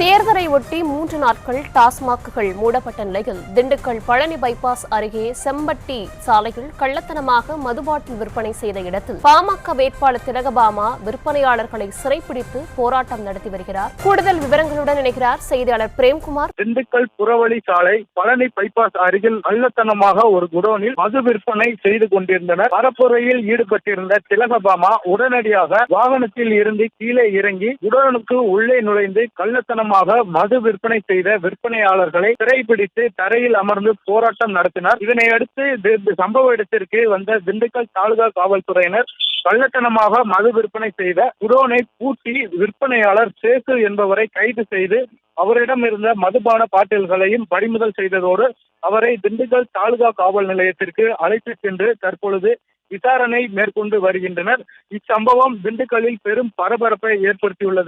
தேர்தலை ஒட்டி 3 நாட்கள் டாஸ்மாக்குகள் மூடப்பட்ட நிலையில் திண்டுக்கல் பழனி பைபாஸ் அருகே செம்பட்டி சாலையில் கள்ளத்தனமாக மதுபாட்டில் விற்பனை செய்த இடத்தில் பாமக வேட்பாளர் திலகபாமா விற்பனையாளர்களை சிறைப்பிடித்து போராட்டம் நடத்தி வருகிறார். கூடுதல் விவரங்களுடன் இணைகிறார் செய்தியாளர் பிரேம்குமார். திண்டுக்கல் புறவழி சாலை பழனி பைபாஸ் அருகில் கள்ளத்தனமாக ஒரு குடோனில் மது விற்பனை செய்து கொண்டிருந்தனர். பரப்புரையில் ஈடுபட்டிருந்த திலகபாமா உடனடியாக வாகனத்தில் இருந்து கீழே இறங்கி குடோனுக்கு உள்ளே நுழைந்து கள்ளத்தனம் மது விற்பனை செய்த விற்பனையாளர்களை சிறைப்பிடித்து தரையில் அமர்ந்து போராட்டம் நடத்தினார். இதனையடுத்து சம்பவ இடத்திற்கு வந்த திண்டுக்கல் தாலுகா காவல்துறையினர் கள்ளத்தனமாக மது விற்பனை செய்த குடோனை பூட்டி விற்பனையாளர் சேசு என்பவரை கைது செய்து அவரிடம் இருந்த மதுபான பாட்டில்களையும் பறிமுதல் செய்ததோடு அவரை திண்டுக்கல் தாலுகா காவல் நிலையத்திற்கு அழைத்து சென்று தற்பொழுது விசாரணை மேற்கொண்டு வருகின்றனர். இச்சம்பவம் திண்டுக்கல்லில் பெரும் பரபரப்பை ஏற்படுத்தியுள்ளது.